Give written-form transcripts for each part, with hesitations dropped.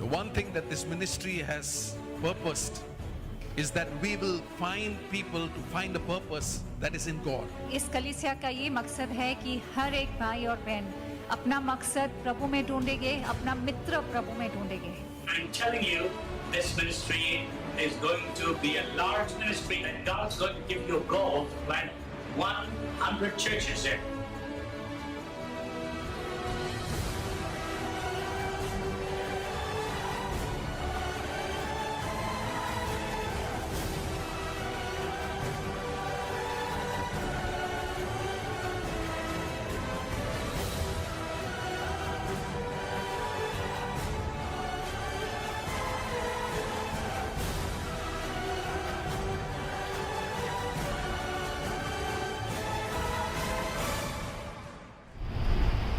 one thing that this ministry has purposed is that we will find people to find a purpose that is in God. इस कलीसिया का ये मकसद है कि हर एक भाई और बहन अपना मकसद प्रभु में ढूंढेंगे, अपना मित्र प्रभु में ढूंढेंगे। I'm telling you, this ministry is going to be a large ministry, and God's going to give you a goal to plant 100 churches there.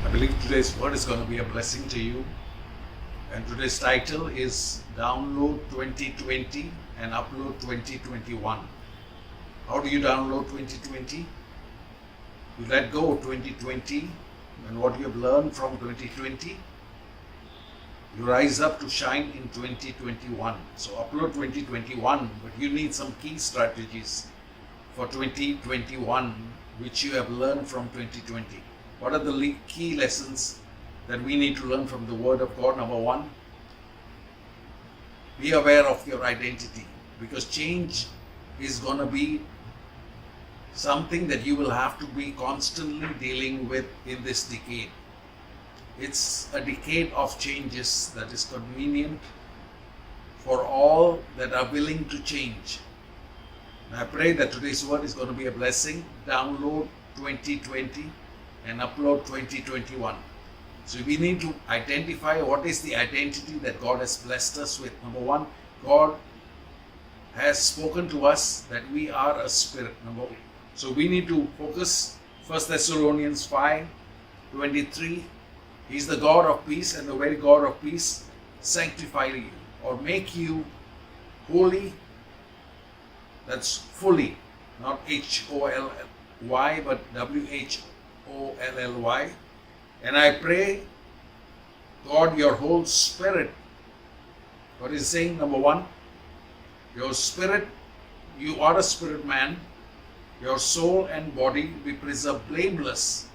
I believe today's word is going to be a blessing to you. And today's title is Download 2020 and Upload 2021. How do you download 2020? You let go of 2020 and what you have learned from 2020. You rise up to shine in 2021. So upload 2021, but you need some key strategies for 2021 which you have learned from 2020. What are the key lessons that we need to learn from the Word of God? Number one, be aware of your identity, because change is going to be something that you will have to be constantly dealing with in this decade. It's a decade of changes that is convenient for all that are willing to change. And I pray that today's word is going to be a blessing. Download 2020 and upload 2021. So we need to identify what is the identity that God has blessed us with. Number one, God has spoken to us that we are a spirit. So we need to focus 1 Thessalonians 5:23. He's the God of peace, and the very God of peace sanctify you or make you holy. That's fully, not H-O-L-Y, but W-H-O-L-L-Y. And I pray, God, your whole spirit. What is saying? Number one, your spirit, you are a spirit man. Your soul and body be preserved blameless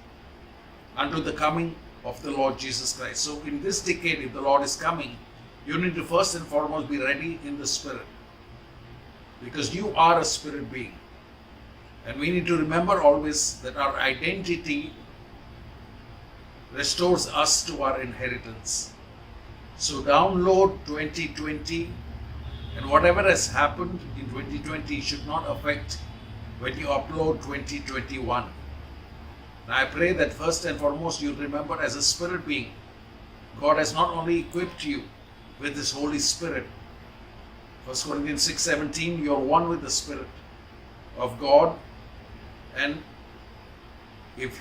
unto the coming of the Lord Jesus Christ. So in this decade, if the Lord is coming, you need to first and foremost be ready in the spirit, because you are a spirit being. And we need to remember always that our identity restores us to our inheritance. So download 2020, and whatever has happened in 2020 should not affect when you upload 2021. And I pray that first and foremost you remember, as a spirit being, God has not only equipped you with His Holy Spirit. 1 Corinthians 6:17, you are one with the Spirit of God. And if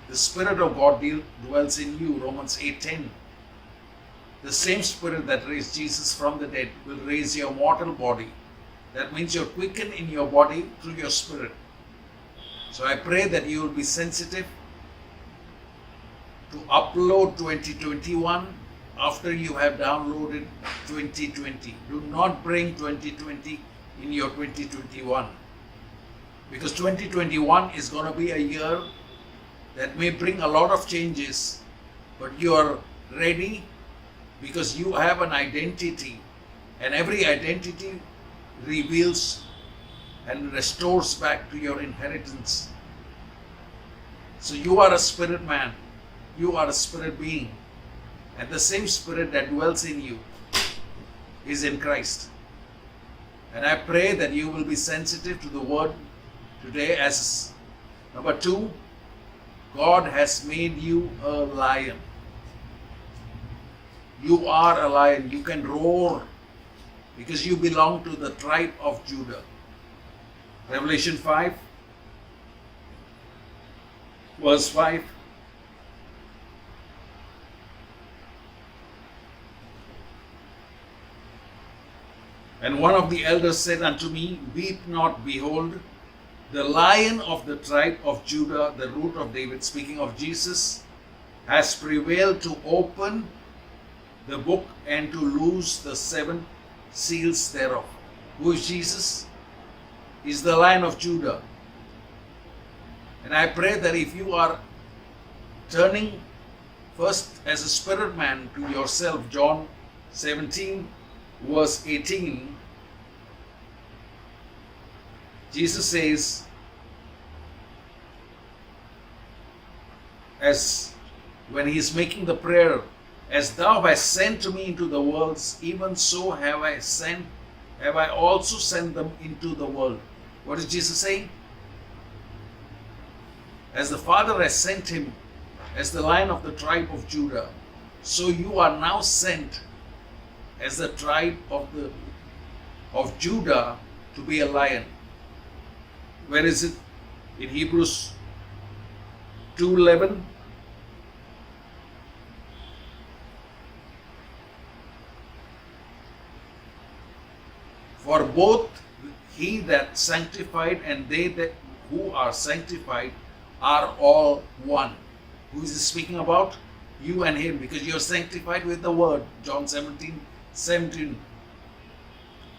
the Spirit of God dwells in you, Romans 8:10, the same Spirit that raised Jesus from the dead will raise your mortal body. That means you're quickened in your body through your spirit. So I pray that you will be sensitive to upload 2021 after you have downloaded 2020. Do not bring 2020 in your 2021. Because 2021 is going to be a year that may bring a lot of changes, but you are ready because you have an identity, and every identity reveals and restores back to your inheritance. So you are a spirit man, you are a spirit being, and the same Spirit that dwells in you is in Christ. And I pray that you will be sensitive to the word today. As number two, God has made you a lion. You are a lion. You can roar because you belong to the tribe of Judah. Revelation 5, verse 5. And one of the elders said unto me, Weep not, behold, the Lion of the tribe of Judah, the root of David, speaking of Jesus, has prevailed to open the book and to loose the 7 seals thereof. Who is Jesus? He is the Lion of Judah. And I pray that if you are turning first as a spirit man to yourself, John 17 verse 18, Jesus says, as when he is making the prayer, as thou hast sent me into the worlds, even so have I also sent them into the world. What is Jesus saying? As the Father has sent him as the Lion of the tribe of Judah, so you are now sent as the tribe of Judah to be a lion. Where is it? In Hebrews 2:11. For both he that sanctified and they that who are sanctified are all one. Who is he speaking about? You and him, because you are sanctified with the word. John 17:17.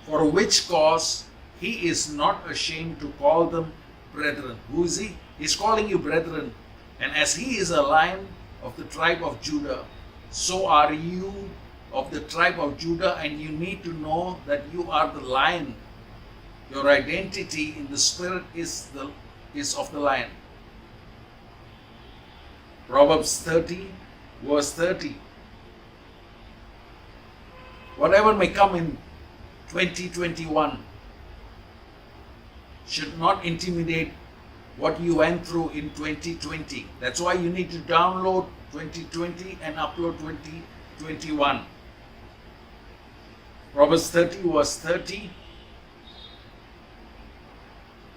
For which cause he is not ashamed to call them brethren. Who is he? He's calling you brethren. And as he is a lion of the tribe of Judah, so are you of the tribe of Judah, and you need to know that you are the lion. Your identity in the spirit is of the lion. Proverbs 30 verse 30. Whatever may come in 2021 should not intimidate what you went through in 2020. That's why you need to download 2020 and upload 2021. Proverbs 30 verse 30.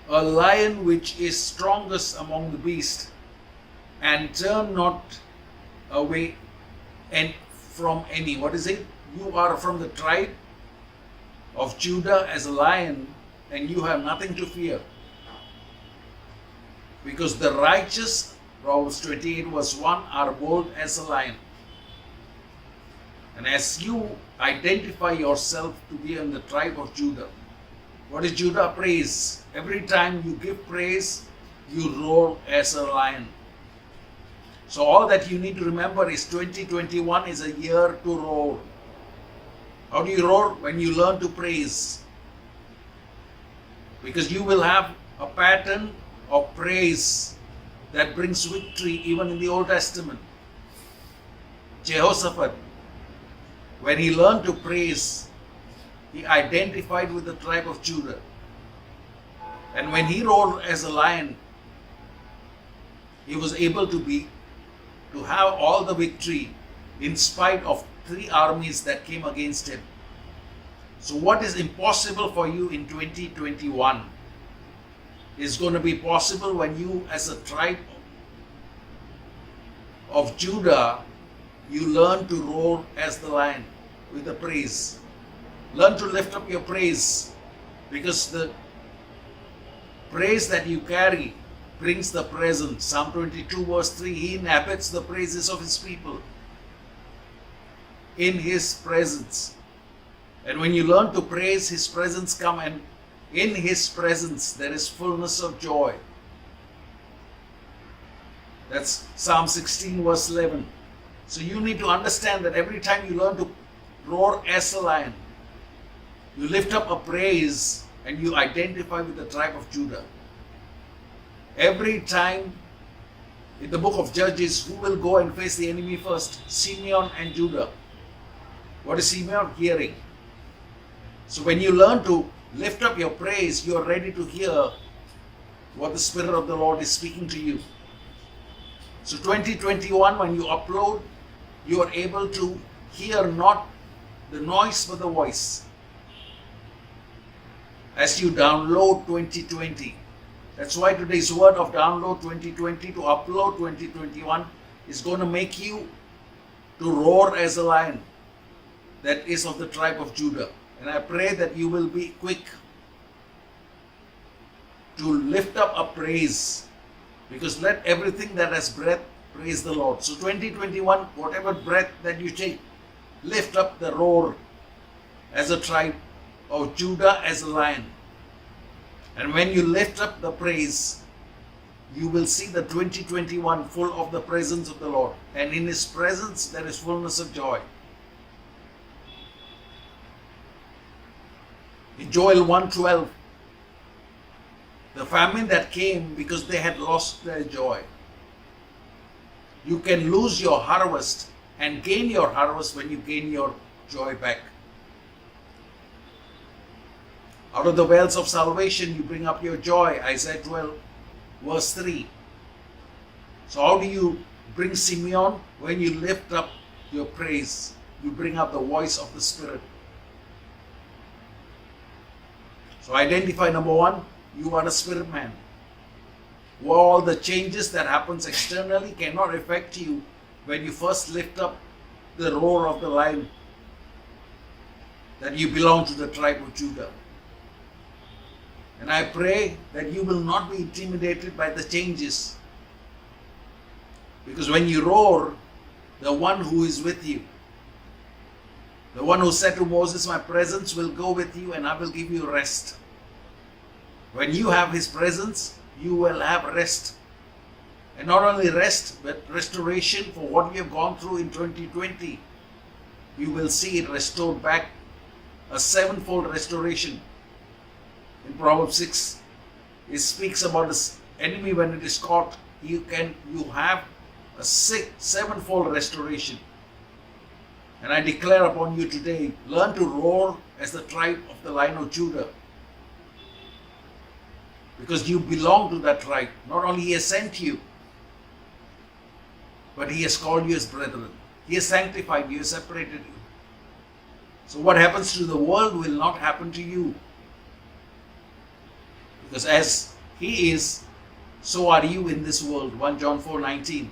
A lion which is strongest among the beasts, and turn not away and from any. What is it? You are from the tribe of Judah as a lion, and you have nothing to fear. Because the righteous, Proverbs 28 verse 1, are bold as a lion. And as you identify yourself to be in the tribe of Judah, what is Judah? Praise. Every time you give praise, you roar as a lion. So all that you need to remember is 2021 is a year to roar. How do you roar? When you learn to praise. Because you will have a pattern of praise that brings victory even in the Old Testament. Jehoshaphat, when he learned to praise, he identified with the tribe of Judah. And when he roared as a lion, he was able to have all the victory in spite of 3 armies that came against him. So what is impossible for you in 2021 is going to be possible when you, as a tribe of Judah, you learn to roar as the lion with the praise. Learn to lift up your praise, because the praise that you carry brings the presence. Psalm 22 verse 3, he inhabits the praises of his people in his presence. And when you learn to praise, his presence comes, and in his presence there is fullness of joy. That's Psalm 16 verse 11. So you need to understand that every time you learn to roar as a lion, you lift up a praise and you identify with the tribe of Judah. Every time in the book of Judges, who will go and face the enemy first? Simeon and Judah. What is Simeon? Hearing. So when you learn to lift up your praise, you are ready to hear what the Spirit of the Lord is speaking to you. So 2021, when you upload, you are able to hear not the noise but the voice. As you download 2020. That's why today's word of download 2020 to upload 2021 is going to make you to roar as a lion that is of the tribe of Judah. And I pray that you will be quick to lift up a praise, because let everything that has breath praise the Lord. So 2021, whatever breath that you take, lift up the roar as a tribe of Judah as a lion. And when you lift up the praise, you will see the 2021 full of the presence of the Lord. And in His presence there is fullness of joy. In Joel 1:12, the famine that came because they had lost their joy. You can lose your harvest and gain your harvest when you gain your joy back. Out of the wells of salvation, you bring up your joy. Isaiah 12, verse 3. So how do you bring Simeon? When you lift up your praise, you bring up the voice of the Spirit. So identify number one, you are a spirit man. All the changes that happens externally cannot affect you when you first lift up the roar of the lion, that you belong to the tribe of Judah. And I pray that you will not be intimidated by the changes. Because when you roar, the one who is with you, the one who said to Moses, my presence will go with you and I will give you rest. When you have His presence, you will have rest. And not only rest, but restoration for what you have gone through in 2020. You will see it restored back, a sevenfold restoration. In Proverbs 6, it speaks about the enemy when it is caught. You have a sevenfold restoration. And I declare upon you today, learn to roar as the tribe of the Lion of Judah. Because you belong to that tribe. Not only He has sent you, but He has called you as brethren. He has sanctified you, separated you. So what happens to the world will not happen to you. Because as He is, so are you in this world. 1 John 4:19.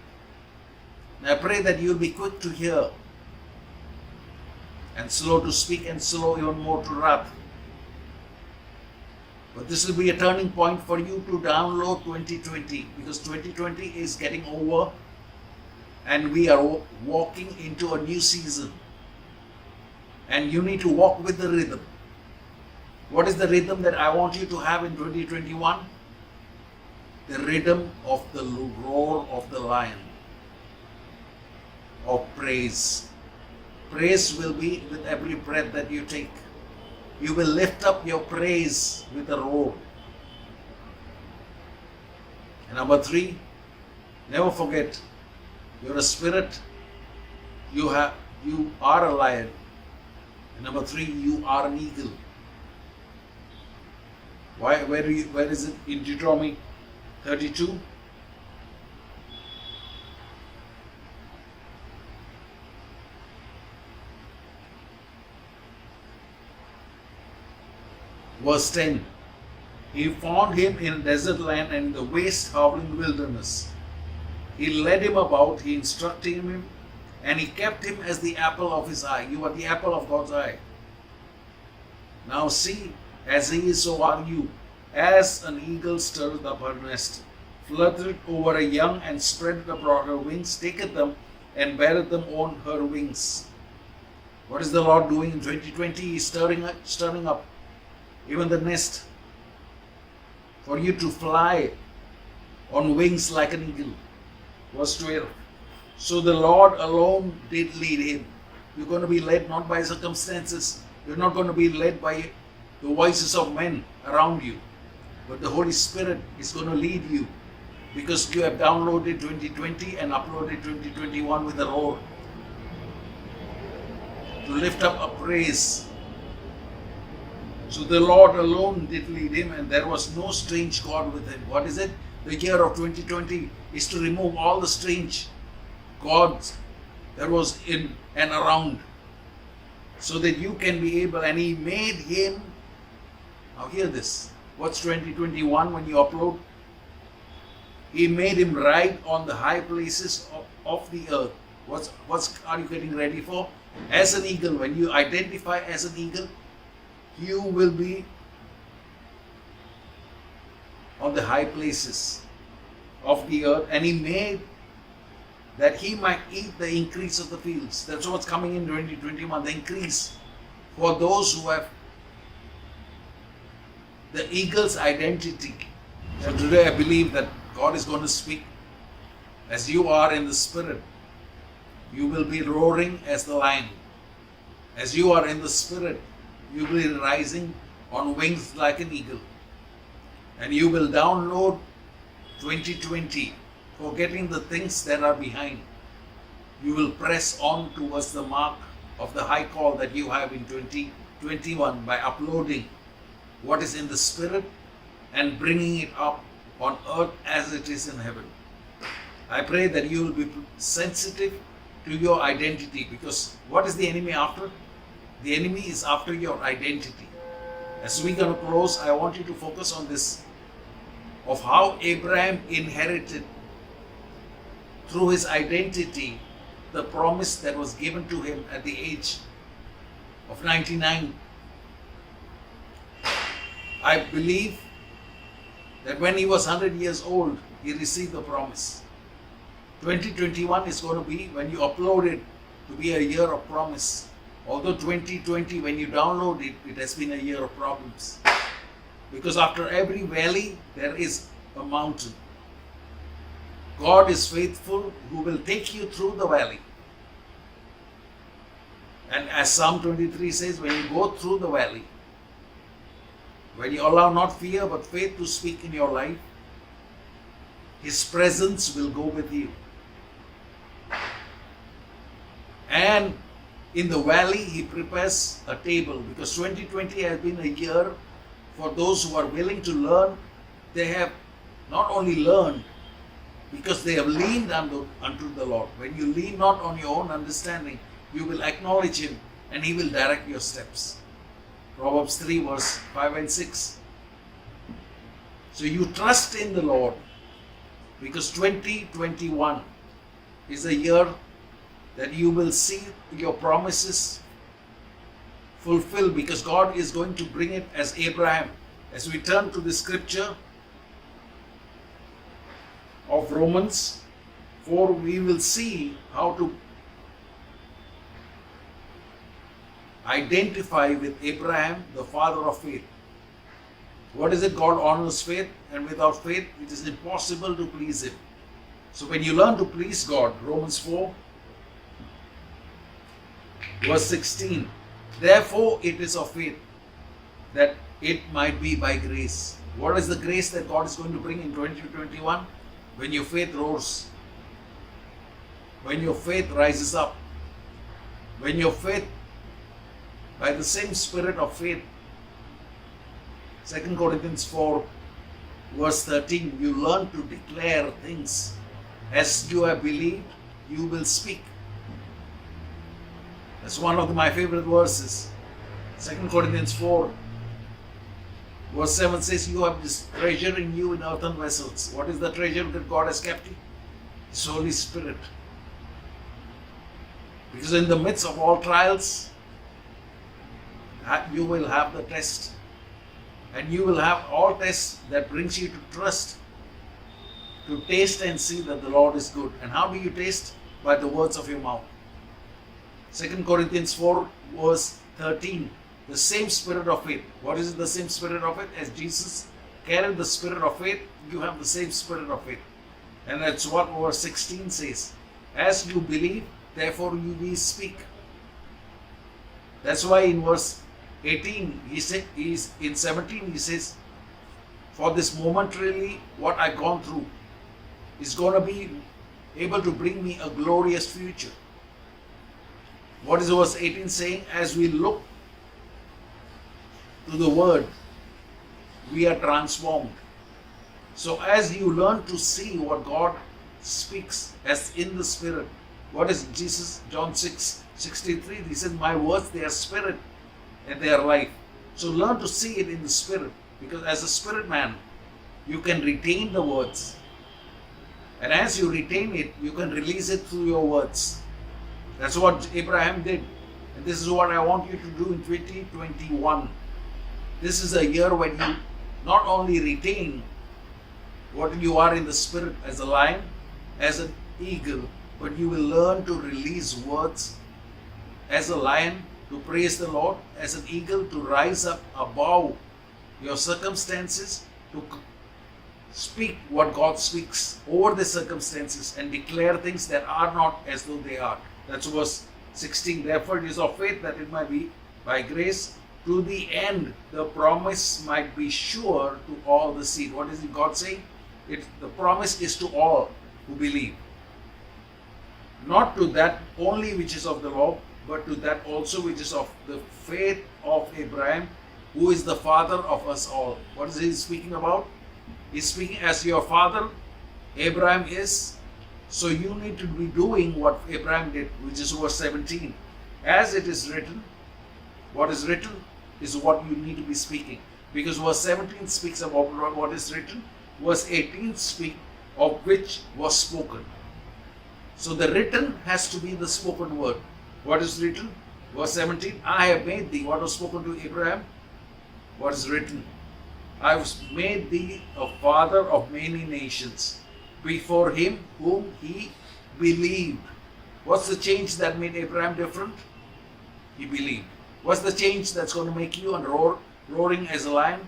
And I pray that you will be quick to hear and slow to speak and slow even more to wrath. But this will be a turning point for you to download 2020, because 2020 is getting over and we are walking into a new season. And you need to walk with the rhythm. What is the rhythm that I want you to have in 2021? The rhythm of the roar of the lion, of praise. Praise will be with every breath that you take. You will lift up your praise with a roar. And number 3, never forget, you're a spirit, you are a lion. And number 3, you are an eagle. Where is it in Deuteronomy 32? Verse 10. He found him in a desert land and in the waste howling wilderness. He led him about, he instructed him, and he kept him as the apple of his eye. You are the apple of God's eye. Now see, as he is, so are you. As an eagle stirreth up her nest, fluttereth over a young and spreadeth abroad her wings, taketh them and beareth them on her wings. What is the Lord doing in 2020? He is stirring up even the nest for you to fly on wings like an eagle. Verse 12. So the Lord alone did lead him. You're going to be led not by circumstances. You're not going to be led by the voices of men around you. But the Holy Spirit is going to lead you, because you have downloaded 2020 and uploaded 2021 with a roar. To lift up a praise. So the Lord alone did lead him, and there was no strange God with him. What is it? The year of 2020 is to remove all the strange gods that was in and around, so that you can be able, and He made him, now hear this, what's 2021 when you upload? He made him ride on the high places of the earth. What are you getting ready for? As an eagle, when you identify as an eagle, you will be on the high places of the earth. And He made that he might eat the increase of the fields. That's what's coming in 2021, the increase for those who have the eagle's identity. So today I believe that God is going to speak as you are in the spirit. You will be roaring as the lion. As you are in the spirit, you will be rising on wings like an eagle. And you will download 2020, forgetting the things that are behind. You will press on towards the mark of the high call that you have in 2021 by uploading what is in the spirit and bringing it up on earth as it is in heaven. I pray that you will be sensitive to your identity, because what is the enemy after? The enemy is after your identity. As we're going to close, I want you to focus on this, of how Abraham inherited through his identity the promise that was given to him at the age of 99. I believe that when he was 100 years old, he received the promise. 2021 is going to be, when you upload it, to be a year of promise. Although 2020, when you download it, it has been a year of problems. Because after every valley, there is a mountain. God is faithful, who will take you through the valley. And as Psalm 23 says, when you go through the valley, when you allow not fear but faith to speak in your life, His presence will go with you. And in the valley, He prepares a table, because 2020 has been a year for those who are willing to learn. They have not only learned, because they have leaned unto the Lord. When you lean not on your own understanding, you will acknowledge Him and He will direct your steps. Proverbs 3 verse 5 and 6. So you trust in the Lord, because 2021 is a year that you will see your promises fulfilled, because God is going to bring it as Abraham. As we turn to the scripture of Romans 4, we will see how to identify with Abraham, the father of faith. What is it? God honors faith, and without faith it is impossible to please Him. So when you learn to please God, Romans 4 verse 16, therefore it is of faith, that it might be by grace. What is the grace that God is going to bring in 2021? When your faith roars, when your faith rises up, when your faith, by the same spirit of faith, 2 Corinthians 4 verse 13, you learn to declare things. As you have believed, you will speak. That's one of my favorite verses. 2 Corinthians 4 verse 7 says, you have this treasure in you in earthen vessels. What is the treasure that God has kept you? His Holy Spirit. Because in the midst of all trials, you will have the test. And you will have all tests that brings you to trust, to taste and see that the Lord is good. And how do you taste? By the words of your mouth. 2 Corinthians 4 verse 13, the same spirit of faith. What is the same spirit of faith? As Jesus carried the spirit of faith, you have the same spirit of faith. And that's what verse 16 says. As you believe, therefore you will speak. That's why in verse 18, in 17 he says, for this momentarily what I've gone through is going to be able to bring me a glorious future. What is verse 18 saying? As we look to the Word, we are transformed. So as you learn to see what God speaks as in the Spirit, what is Jesus? John 6:63, He says, my words, they are spirit and they are life. So learn to see it in the Spirit, because as a spirit man, you can retain the words. And as you retain it, you can release it through your words. That's what Abraham did. And this is what I want you to do in 2021. This is a year when you not only retain what you are in the Spirit as a lion, as an eagle, but you will learn to release words as a lion to praise the Lord, as an eagle to rise up above your circumstances, to speak what God speaks over the circumstances and declare things that are not as though they are. That's verse 16. Therefore it is of faith that it might be by grace to the end the promise might be sure to all the seed. What is God saying? The promise is to all who believe. Not to that only which is of the law, but to that also which is of the faith of Abraham, who is the father of us all. What is he speaking about? He's speaking as your father, Abraham is. So you need to be doing what Abraham did, which is verse 17. As it is written, what is written is what you need to be speaking. Because verse 17 speaks about what is written. Verse 18 speaks of which was spoken. So the written has to be the spoken word. What is written? Verse 17, I have made thee, what was spoken to Abraham? What is written? I have made thee a father of many nations before him whom he believed. What's the change that made Abraham different? He believed. What's the change that's going to make you roaring as a lion?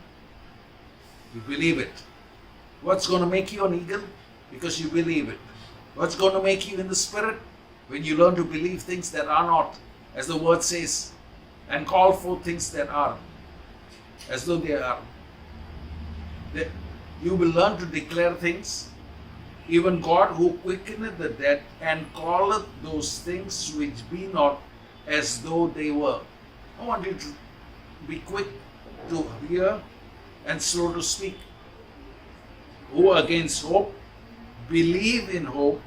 You believe it. What's going to make you an eagle? Because you believe it. What's going to make you in the spirit? When you learn to believe things that are not, as the word says, and call forth things that are, as though they are. You will learn to declare things. Even God who quickeneth the dead and calleth those things which be not as though they were. I want you to be quick to hear and slow to speak. Who against hope believe in hope,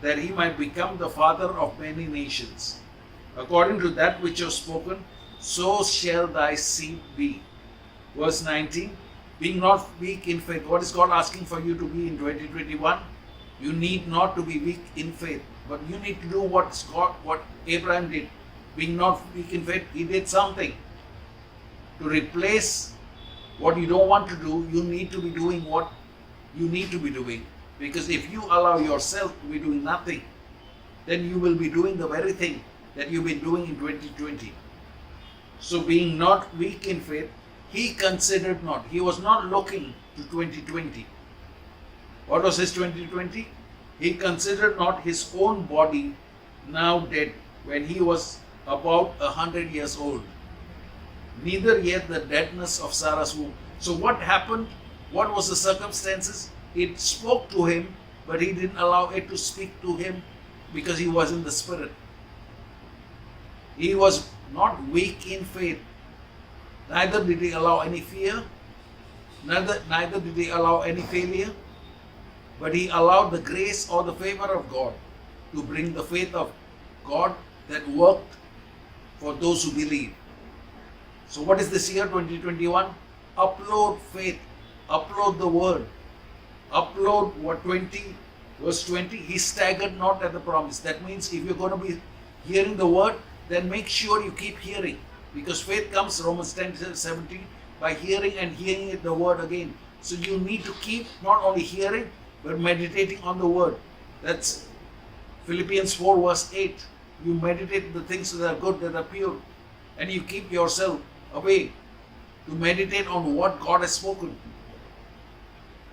that he might become the father of many nations. According to that which was spoken, so shall thy seed be. Verse 19, being not weak in faith. What is God asking for you to be in 2021? You need not to be weak in faith, but you need to do what Abraham did. Being not weak in faith, he did something. To replace what you don't want to do, you need to be doing what you need to be doing. Because if you allow yourself to be doing nothing, then you will be doing the very thing that you've been doing in 2020. So being not weak in faith, he considered not. He was not looking to 2020. What was his 2020? He considered not his own body now dead when he was about 100 years old. Neither yet the deadness of Sarah's womb. So what happened? What was the circumstances? It spoke to him, but he didn't allow it to speak to him because he was in the spirit. He was not weak in faith. Neither did he allow any fear. Neither did he allow any failure. But he allowed the grace or the favor of God to bring the faith of God that worked for those who believe. So what is this year 2021? Upload faith. Upload the word. Upload verse 20, he staggered not at the promise. That means if you're going to be hearing the word, then make sure you keep hearing. Because faith comes, Romans 10:17, by hearing and hearing it the word again. So you need to keep not only hearing, but meditating on the word. That's Philippians 4 verse 8. You meditate the things that are good, that are pure. And you keep yourself away to meditate on what God has spoken.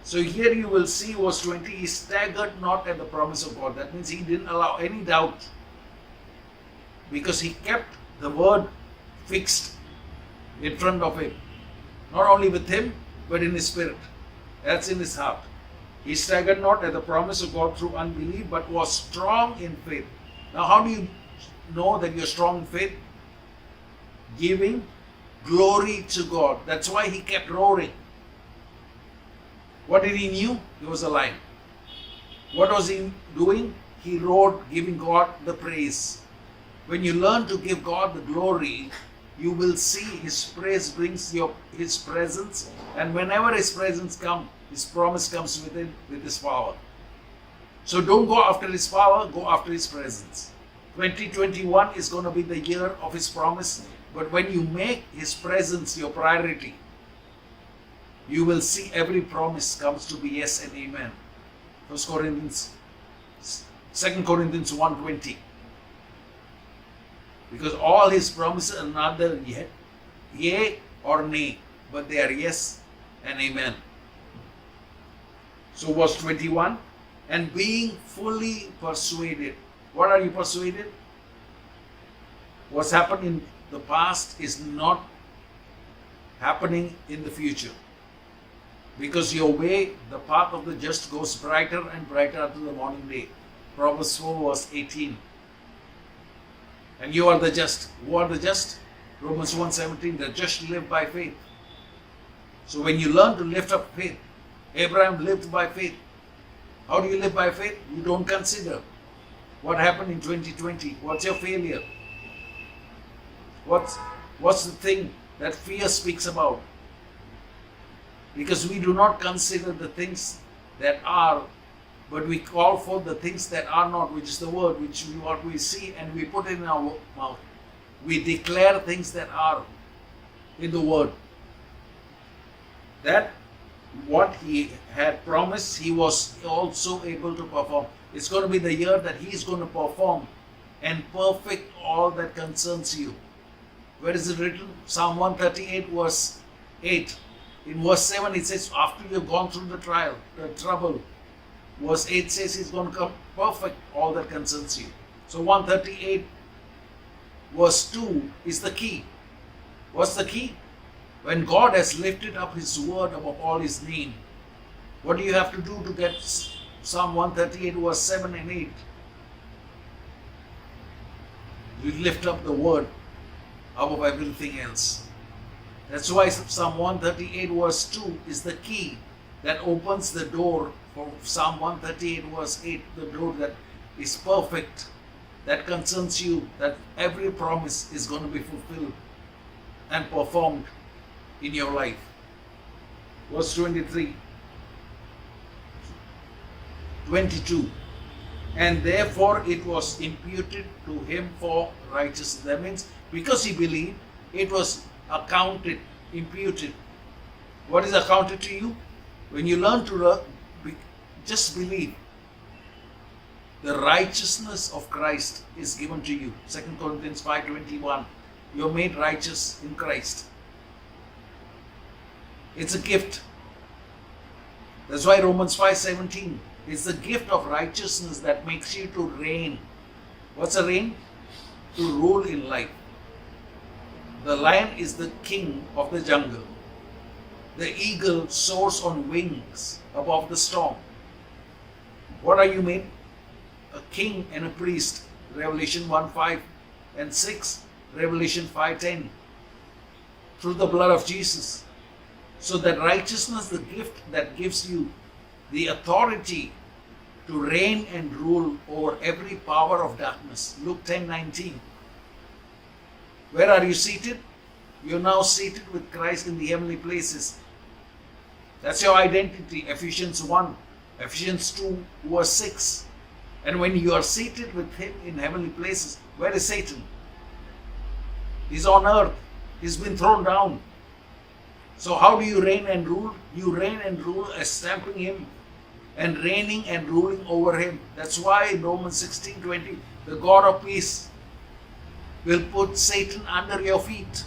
So here you will see verse 20, he staggered not at the promise of God. That means he didn't allow any doubt, because he kept the word fixed in front of him. Not only with him, but in his spirit. That's in his heart. He staggered not at the promise of God through unbelief, but was strong in faith. Now how do you know that you're strong in faith? Giving glory to God. That's why he kept roaring. What did he knew? He was a lion. What was he doing? He roared, giving God the praise. When you learn to give God the glory, you will see his praise brings his presence, and whenever his presence comes, his promise comes with his power. So don't go after his power, go after his presence. 2021 is going to be the year of his promise, but when you make his presence your priority, you will see every promise comes to be yes and amen. 1 Corinthians 2 Corinthians 1:20. Because all his promises are neither yea or nay, but they are yes and amen. So verse 21, and being fully persuaded. What are you persuaded? What's happened in the past is not happening in the future. Because your way, the path of the just goes brighter and brighter unto the morning day. Proverbs 4 verse 18. And you are the just. Who are the just? Romans 1:17, the just live by faith. So when you learn to lift up faith, Abraham lived by faith. How do you live by faith? You don't consider what happened in 2020. What's your failure? What's the thing that fear speaks about? Because we do not consider the things that are, but we call for the things that are not, which is the word, which we, what we see, and we put it in our mouth. We declare things that are in the word. That what he had promised, he was also able to perform. It's going to be the year that he is going to perform and perfect all that concerns you. Where is it written? Psalm 138 verse 8. In verse 7 it says, after you have gone through the trial, the trouble. Verse 8 says he's going to come perfect all that concerns you. So 138 verse 2 is the key. What's the key? When God has lifted up his word above all his name, what do you have to do to get Psalm 138 verse 7 and 8? You lift up the word above everything else. That's why Psalm 138 verse 2 is the key that opens the door for Psalm 138 verse 8, the door that is perfect, that concerns you, that every promise is going to be fulfilled and performed in your life. Verse 23, 22. And therefore it was imputed to him for righteousness. That means because he believed, it was accounted, imputed. What is accounted to you? When you learn to just believe, the righteousness of Christ is given to you. 2 Corinthians 5:21. You're made righteous in Christ. It's a gift. That's why Romans 5:17. It's the gift of righteousness that makes you to reign. What's a reign? To rule in life. The lion is the king of the jungle. The eagle soars on wings above the storm. What are you made? A king and a priest. Revelation 1:5 and 6. Revelation 5:10. Through the blood of Jesus. So that righteousness, the gift that gives you the authority to reign and rule over every power of darkness. Luke 10:19. Where are you seated? You're now seated with Christ in the heavenly places. That's your identity. Ephesians 1, Ephesians 2 verse 6. And when you are seated with him in heavenly places, where is Satan? He's on earth. He's been thrown down. So how do you reign and rule? You reign and rule as stamping him and reigning and ruling over him. That's why in Romans 16:20, the God of peace will put Satan under your feet.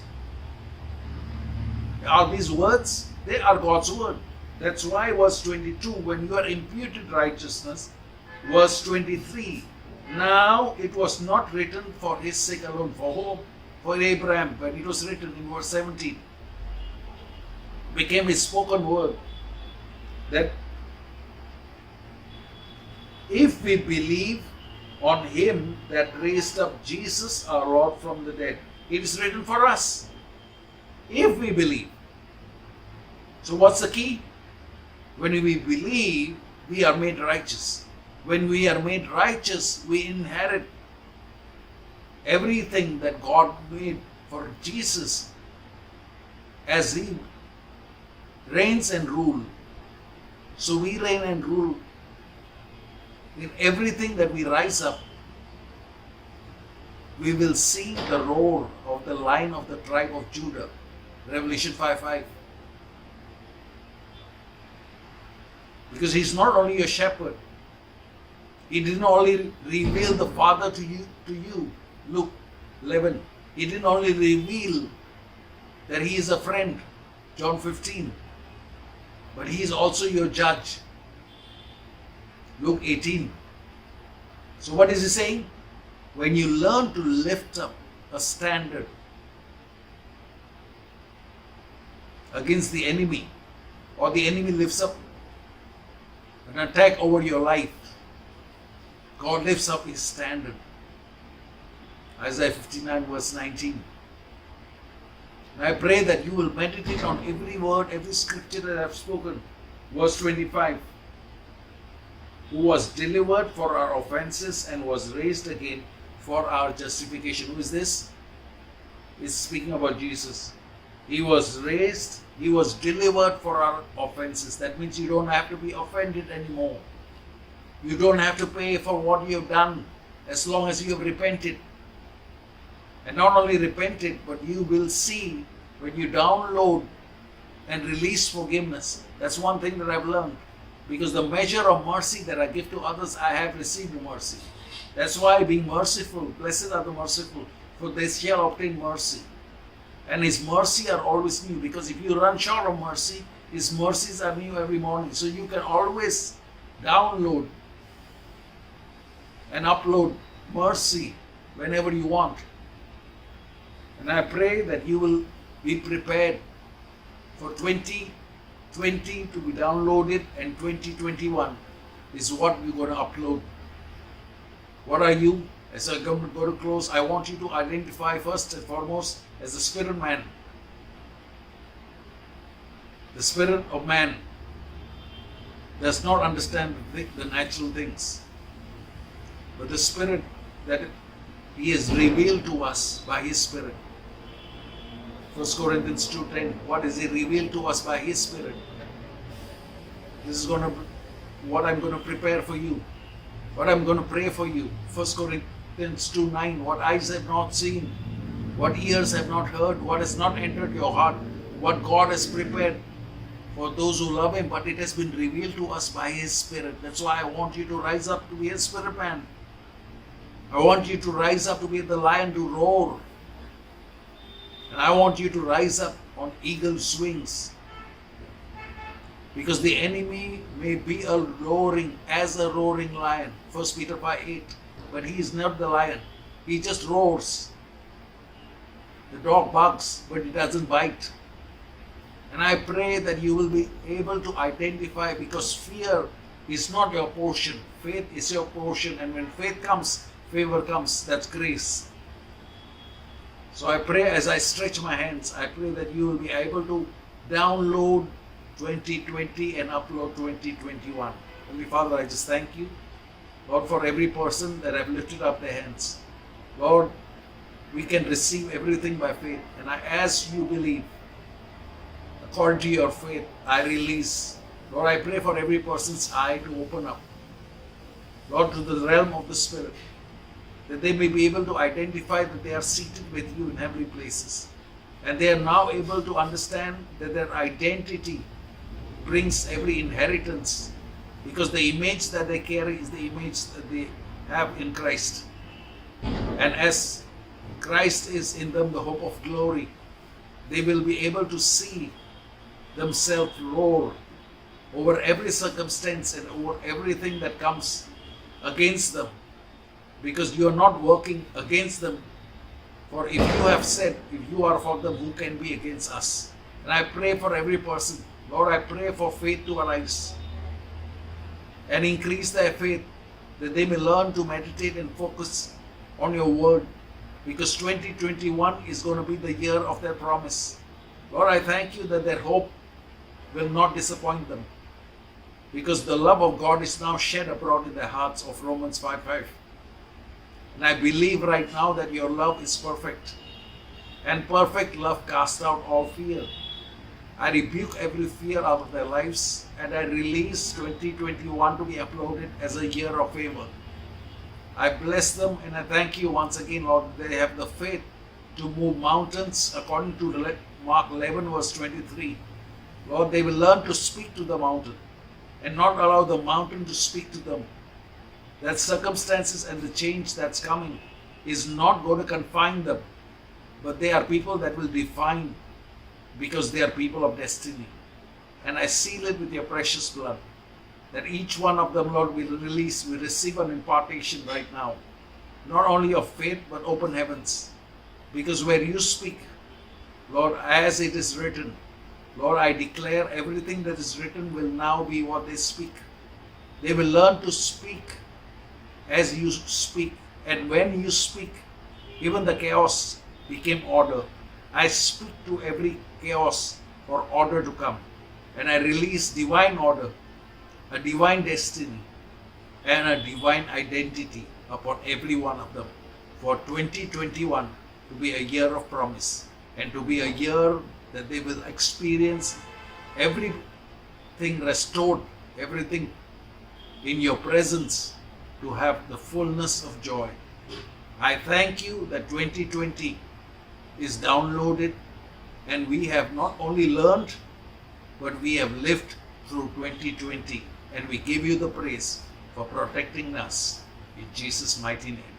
Are these words? They are God's word. That's why verse 22, when you are imputed righteousness, verse 23, now it was not written for his sake alone, for whom? For Abraham, but it was written in verse 17. Became his spoken word that if we believe on him that raised up Jesus our Lord from the dead, it is written for us. If we believe. So what's the key? When we believe, we are made righteous. When we are made righteous, we inherit everything that God made for Jesus as he reigns and rule. So we reign and rule in everything that we rise up. We will see the roar of the Lion of the tribe of Judah. Revelation 5:5. Because he's not only a shepherd, He didn't only reveal the Father to you, Luke 11. He didn't only reveal that He is a friend, John 15, but He is also your judge, Luke 18. So what is He saying? When you learn to lift up a standard against the enemy, or the enemy lifts up an attack over your life, God lifts up His standard. Isaiah 59 verse 19. And I pray that you will meditate on every word, every scripture that I have spoken. Verse 25. Who was delivered for our offenses and was raised again for our justification. Who is this? It's speaking about Jesus. He was raised, He was delivered for our offenses. That means you don't have to be offended anymore. You don't have to pay for what you have done as long as you have repented. And not only repented, but you will see when you download and release forgiveness. That's one thing that I've learned. Because the measure of mercy that I give to others, I have received mercy. That's why being merciful, blessed are the merciful, for they shall obtain mercy. And His mercy are always new, because if you run short of mercy, His mercies are new every morning. So you can always download and upload mercy whenever you want. And I pray that you will be prepared for 2020 to be downloaded, and 2021 is what we're going to upload. What are you? As I go to close, I want you to identify first and foremost as the spirit man. The spirit of man does not understand the natural things, but the spirit that He has revealed to us by His Spirit. 1 Corinthians 2:10. What is He revealed to us by His Spirit? This is what I'm going to prepare for you. What I'm going to pray for you. 1 Corinthians 2:9. What eyes have not seen, what ears have not heard, what has not entered your heart, what God has prepared for those who love Him, but it has been revealed to us by His Spirit. That's why I want you to rise up to be a spirit man. I want you to rise up to be the lion to roar. And I want you to rise up on eagle's wings. Because the enemy may be as a roaring lion. 1 Peter 5:8. But he is not the lion. He just roars. The dog barks, but it doesn't bite. And I pray that you will be able to identify, because fear is not your portion. Faith is your portion. And when faith comes, favor comes. That's grace. So I pray, as I stretch my hands, I pray that you will be able to download 2020 and upload 2021. Holy Father, I just thank you, Lord, for every person that have lifted up their hands. Lord, we can receive everything by faith. And as you believe, according to your faith, I release. Lord, I pray for every person's eye to open up, Lord, to the realm of the Spirit, that they may be able to identify that they are seated with you in heavenly places. And they are now able to understand that their identity brings every inheritance, because the image that they carry is the image that they have in Christ. And as Christ is in them, the hope of glory, they will be able to see themselves roar over every circumstance and over everything that comes against them, because you are not working against them. For if you have said, if you are for them, who can be against us? And I pray for every person. Lord, I pray for faith to arise and increase their faith, that they may learn to meditate and focus on your word, because 2021 is going to be the year of their promise. Lord, I thank you that their hope will not disappoint them, because the love of God is now shed abroad in their hearts, of Romans 5:5. And I believe right now that your love is perfect, and perfect love casts out all fear. I rebuke every fear out of their lives, and I release 2021 to be uploaded as a year of favor. I bless them, and I thank you once again, Lord, they have the faith to move mountains according to Mark 11 verse 23. Lord, they will learn to speak to the mountain and not allow the mountain to speak to them. that circumstances and the change that's coming is not going to confine them, but they are people that will define, because they are people of destiny. And I seal it with your precious blood, that each one of them, Lord, will receive an impartation right now, not only of faith, but open heavens. Because where you speak, Lord, as it is written, Lord, I declare everything that is written will now be what they speak. They will learn to speak as you speak. And when you speak, even the chaos became order. I speak to every chaos for order to come. And I release divine order, a divine destiny, and a divine identity upon every one of them. For 2021 to be a year of promise, and to be a year that they will experience everything restored, everything in your presence, to have the fullness of joy. I thank you that 2020 is downloaded, and we have not only learned, but we have lived through 2020, and we give you the praise for protecting us in Jesus' mighty name.